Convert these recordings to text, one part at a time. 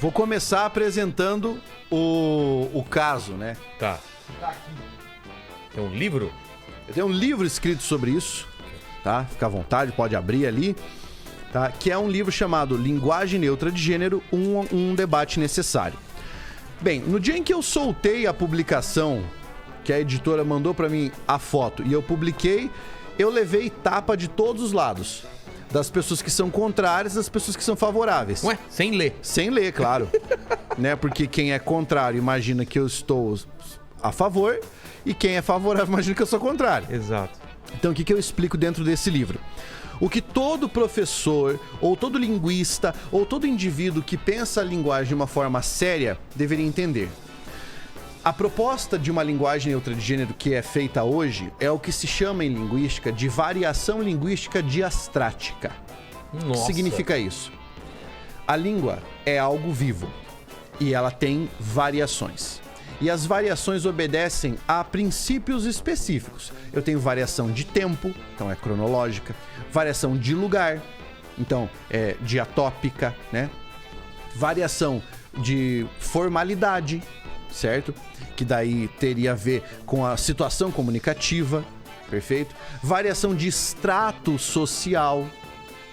Vou começar apresentando o caso, né? Tá. Tem um livro? Eu tenho um livro escrito sobre isso, tá? Fica à vontade, pode abrir ali, tá? Que é um livro chamado Linguagem Neutra de Gênero, um debate necessário. Bem, no dia em que eu soltei a publicação, que a editora mandou pra mim a foto, e eu publiquei, eu levei tapa de todos os lados. Das pessoas que são contrárias, das pessoas que são favoráveis. Ué, sem ler. Sem ler, claro. Né? Porque quem é contrário imagina que eu estou a favor, e quem é favorável imagina que eu sou contrário. Exato. Então, o que eu explico dentro desse livro? O que todo professor, ou todo linguista, ou todo indivíduo que pensa a linguagem de uma forma séria deveria entender. A proposta de uma linguagem neutra de gênero que é feita hoje é o que se chama em linguística de variação linguística diastrática. Nossa. O que significa isso? A língua é algo vivo e ela tem variações. E as variações obedecem a princípios específicos. Eu tenho variação de tempo, então é cronológica. Variação de lugar, então é diatópica, né? Variação de formalidade, certo? Que daí teria a ver com a situação comunicativa, perfeito? Variação de extrato social,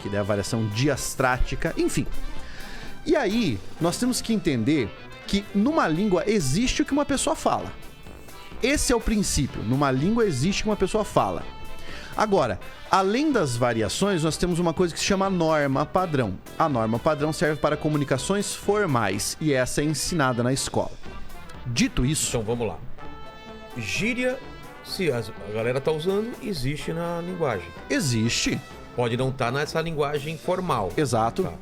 que daí é a variação diastrática, enfim. E aí, nós temos que entender que numa língua existe o que uma pessoa fala. Esse é o princípio. Numa língua existe o que uma pessoa fala. Agora, além das variações, nós temos uma coisa que se chama norma padrão. A norma padrão serve para comunicações formais e essa é ensinada na escola. Dito isso... Então, vamos lá. Gíria, se a galera tá usando, existe na linguagem. Existe. Pode não estar nessa linguagem formal. Exato. Tá.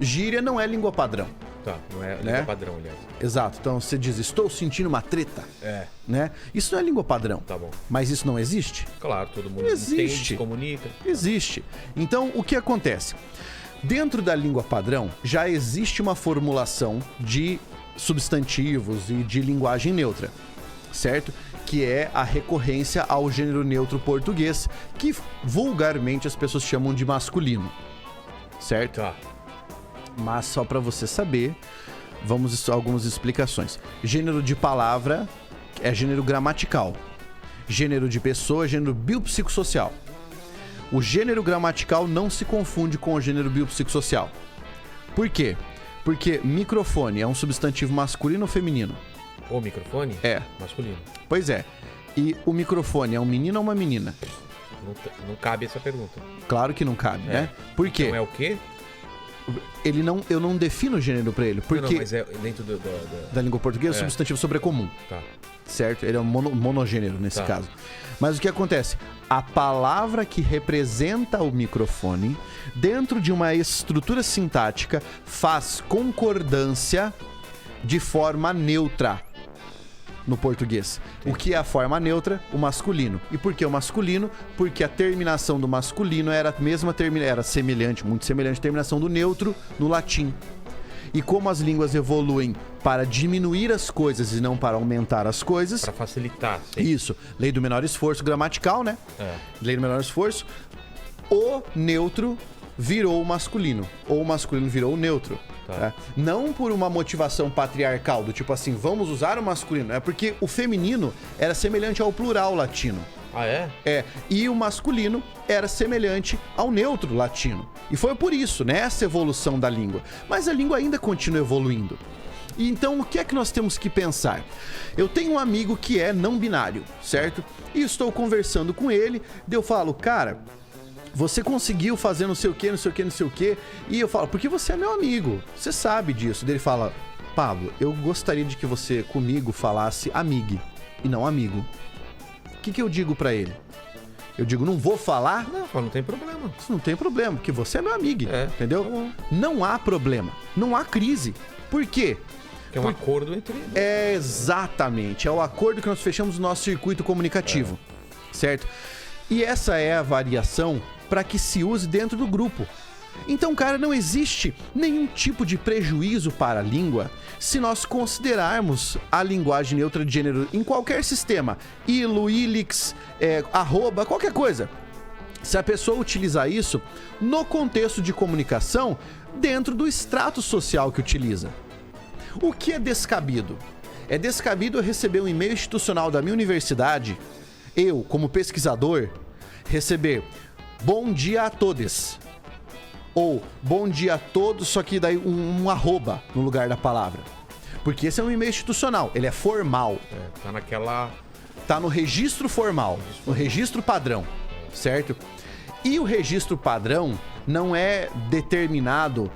Gíria não é língua padrão. Tá, não é né? língua padrão, aliás. Exato. Então você diz, estou sentindo uma treta. É. Né? Isso não é língua padrão. Tá bom. Mas isso não existe? Claro, todo mundo Existe. entende, se comunica. Existe. Então, o que acontece? Dentro da língua padrão, já existe uma formulação de substantivos e de linguagem neutra, certo? Que é a recorrência ao gênero neutro português, que vulgarmente as pessoas chamam de masculino, certo? Tá. Mas só para você saber, vamos a algumas explicações. Gênero de palavra é gênero gramatical. Gênero de pessoa é gênero biopsicossocial. O gênero gramatical não se confunde com o gênero biopsicossocial. Por quê? Porque microfone é um substantivo masculino ou feminino? O microfone? É. Masculino. Pois é. E o microfone é um menino ou uma menina? Não cabe essa pergunta. Claro que não cabe, né? Por quê? Então é o quê? Eu não defino o gênero pra ele, porque Não, mas é dentro da língua portuguesa é É. substantivo sobrecomum, Tá. certo? Ele é um monogênero nesse Tá. caso. Mas o que acontece? A palavra que representa o microfone, dentro de uma estrutura sintática, faz concordância de forma neutra no português. O que é a forma neutra? O masculino. E por que o masculino? Porque a terminação do masculino era a mesma era semelhante, muito semelhante à terminação do neutro no latim. E como as línguas evoluem para diminuir as coisas e não para aumentar as coisas, Pra facilitar. Sim. isso, lei do menor esforço gramatical, né? É. Lei do menor esforço, o neutro virou o masculino, ou o masculino virou o neutro. Tá. Tá? Não por uma motivação patriarcal, do tipo assim, vamos usar o masculino, é porque o feminino era semelhante ao plural latino. Ah, é? É, e o masculino era semelhante ao neutro latino. E foi por isso, né, essa evolução da língua. Mas a língua ainda continua evoluindo. E então, o que é que nós temos que pensar? Eu tenho um amigo que é não binário, certo? E estou conversando com ele, daí eu falo, cara, você conseguiu fazer não sei o que, não sei o que, não sei o que. E eu falo, porque você é meu amigo, você sabe disso. Daí ele fala, Pablo, eu gostaria de que você comigo falasse amigue e não amigo. O que eu digo pra ele? Eu digo, não vou falar? Não tem problema. Isso não tem problema, porque você é meu amigo, É, entendeu? tá bom. Não há problema, não há crise. Por quê? Que é um acordo entre... É exatamente, é o acordo que nós fechamos no nosso circuito comunicativo, certo? E essa é a variação para que se use dentro do grupo. Então, cara, não existe nenhum tipo de prejuízo para a língua se nós considerarmos a linguagem neutra de gênero em qualquer sistema, ilo, ilix, arroba, qualquer coisa. Se a pessoa utilizar isso no contexto de comunicação dentro do extrato social que utiliza. O que é descabido? É descabido eu receber um e-mail institucional da minha universidade, eu, como pesquisador, receber bom dia a todos. Ou bom dia a todos, só que daí um arroba no lugar da palavra. Porque esse é um e-mail institucional, ele é formal. Tá naquela... Tá no registro formal, no registro padrão, certo? E o registro padrão não é determinado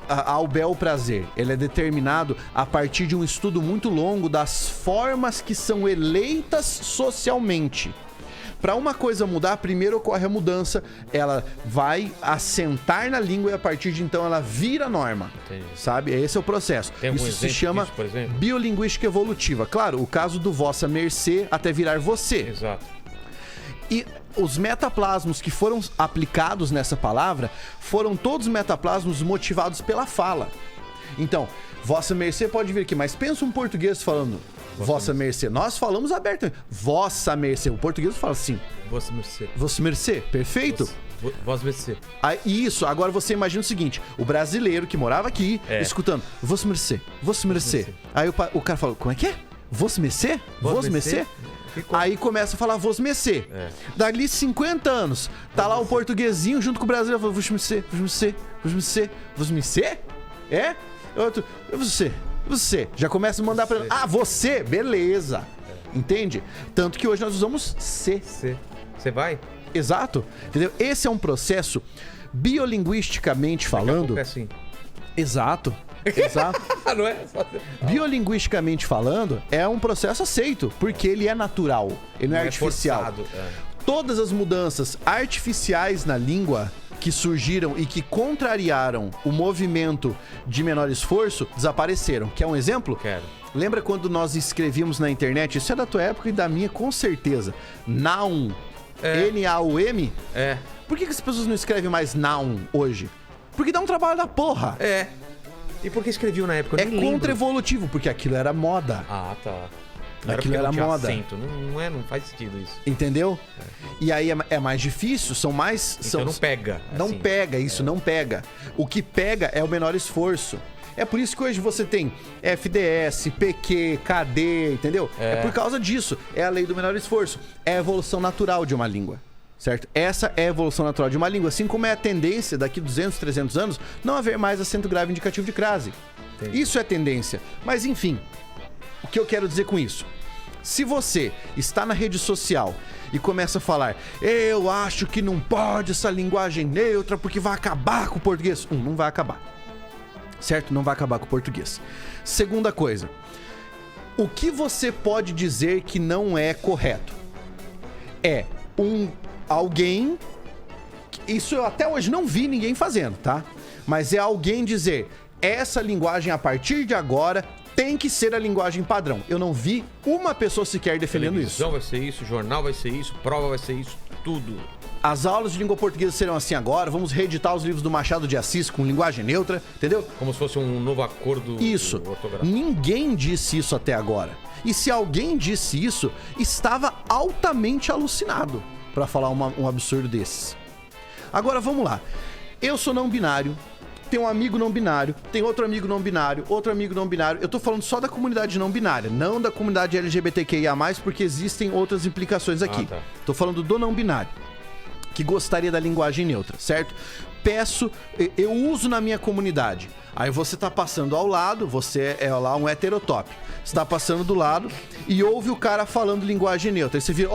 ao bel prazer. Ele é determinado a partir de um estudo muito longo das formas que são eleitas socialmente. Para uma coisa mudar, primeiro ocorre a mudança, ela vai assentar na língua e a partir de então ela vira norma. Entendi. Sabe? Esse é o processo. Tem isso se chama disso, por exemplo? Biolinguística evolutiva. Claro, o caso do vossa mercê até virar você. Exato. E os metaplasmos que foram aplicados nessa palavra foram todos metaplasmos motivados pela fala. Então, vossa mercê pode vir aqui, mas pensa um português falando vossa mercê. Nós falamos abertamente. Vossa mercê. O português fala assim. Vossa mercê. Vossa mercê. Perfeito? Vossa mercê. Isso. Agora você imagina o seguinte. O brasileiro que morava aqui, escutando. Vossa mercê. Vossa mercê. Aí o cara fala, como é que é? Vossa mercê? Vossa mercê? Aí começa a falar vossa mercê. Dali 50 anos, tá lá o portuguesinho junto com o brasileiro. Fala, vossa mercê, vossa mercê, vossa mercê. Vossa mercê? É? Outro, você. Já começa a mandar pra ele. Ah, você? Beleza. Entende? Tanto que hoje nós usamos C. Você vai? Exato. Entendeu? Esse é um processo biolinguisticamente falando. É assim. Exato. Não é? Biolinguisticamente falando, é um processo aceito, porque ele é natural, ele não é artificial. Forçado, Todas as mudanças artificiais na língua que surgiram e que contrariaram o movimento de menor esforço, desapareceram. Quer um exemplo? Quero. Lembra quando nós escrevíamos na internet, isso é da tua época e da minha com certeza, Naum, N-A-U-M? Por que as pessoas não escrevem mais Naum hoje? Porque dá um trabalho da porra. E por que escreviam na época? É contra-evolutivo, porque aquilo era moda. Ah, tá. Aquilo era moda. Acento. Não faz sentido isso. Entendeu? E aí é mais difícil, são mais... Então não pega. Não assim. pega, isso não pega. O que pega é o menor esforço. É por isso que hoje você tem FDS, PQ, KD, entendeu? É por causa disso. É a lei do menor esforço. É a evolução natural de uma língua. Certo? Essa é a evolução natural de uma língua, assim como é a tendência daqui 200, 300 anos não haver mais acento grave indicativo de crase. Entendi. Isso é tendência. Mas enfim, o que eu quero dizer com isso? Se você está na rede social e começa a falar, eu acho que não pode essa linguagem neutra porque vai acabar com o português. Não vai acabar. Certo? Não vai acabar com o português. Segunda coisa, o que você pode dizer que não é correto? É alguém, isso eu até hoje não vi ninguém fazendo, tá? Mas é alguém dizer, essa linguagem a partir de agora tem que ser a linguagem padrão. Eu não vi uma pessoa sequer defendendo isso. Televisão vai ser isso, jornal vai ser isso, prova vai ser isso, tudo. As aulas de língua portuguesa serão assim agora, vamos reeditar os livros do Machado de Assis com linguagem neutra, entendeu? Como se fosse um novo acordo ortográfico. Ninguém disse isso até agora. E se alguém disse isso, estava altamente alucinado pra falar um absurdo desses. Agora vamos lá. Eu sou não binário, tenho um amigo não binário, tem outro amigo não binário, outro amigo não binário. Eu tô falando só da comunidade não binária, não da comunidade LGBTQIA+, porque existem outras implicações aqui. Tá. Tô falando do não binário, que gostaria da linguagem neutra, certo? Eu uso na minha comunidade. Aí você tá passando ao lado, você é lá um heterotop. Você tá passando do lado e ouve o cara falando linguagem neutra. Aí você vira,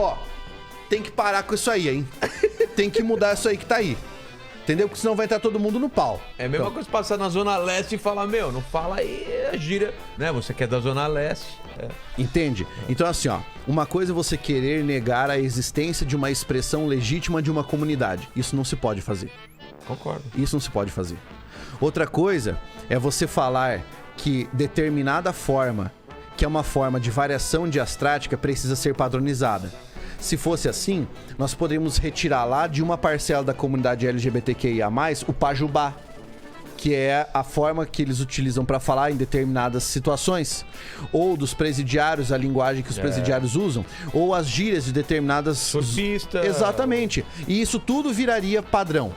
tem que parar com isso aí, hein? Tem que mudar isso aí que tá aí. Entendeu? Porque senão vai estar todo mundo no pau. É a mesma coisa passar na Zona Leste e falar, não fala aí a gíria, né? Você que é da Zona Leste. Entende? Então assim, uma coisa é você querer negar a existência de uma expressão legítima de uma comunidade. Isso não se pode fazer. Concordo. Isso não se pode fazer. Outra coisa é você falar que determinada forma, que é uma forma de variação diastrática, precisa ser padronizada. Se fosse assim, nós poderíamos retirar lá de uma parcela da comunidade LGBTQIA+, o pajubá, que é a forma que eles utilizam para falar em determinadas situações, ou dos presidiários, a linguagem que os presidiários usam, ou as gírias de determinadas... Surfista. Exatamente. E isso tudo viraria padrão.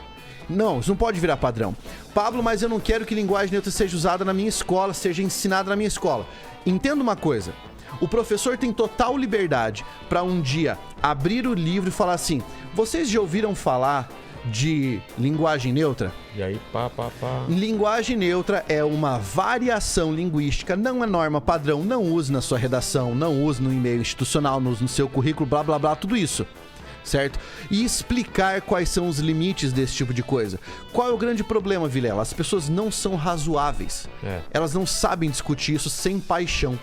Não, isso não pode virar padrão. Pablo, mas eu não quero que linguagem neutra seja usada na minha escola, seja ensinada na minha escola. Entenda uma coisa. O professor tem total liberdade para um dia abrir o livro e falar assim: vocês já ouviram falar de linguagem neutra? E aí, pá. Linguagem neutra é uma variação linguística, não é norma padrão, não use na sua redação, não use no e-mail institucional, no seu currículo, blá blá blá, tudo isso. Certo? E explicar quais são os limites desse tipo de coisa. Qual é o grande problema, Vilela? As pessoas não são razoáveis. Elas não sabem discutir isso sem paixão.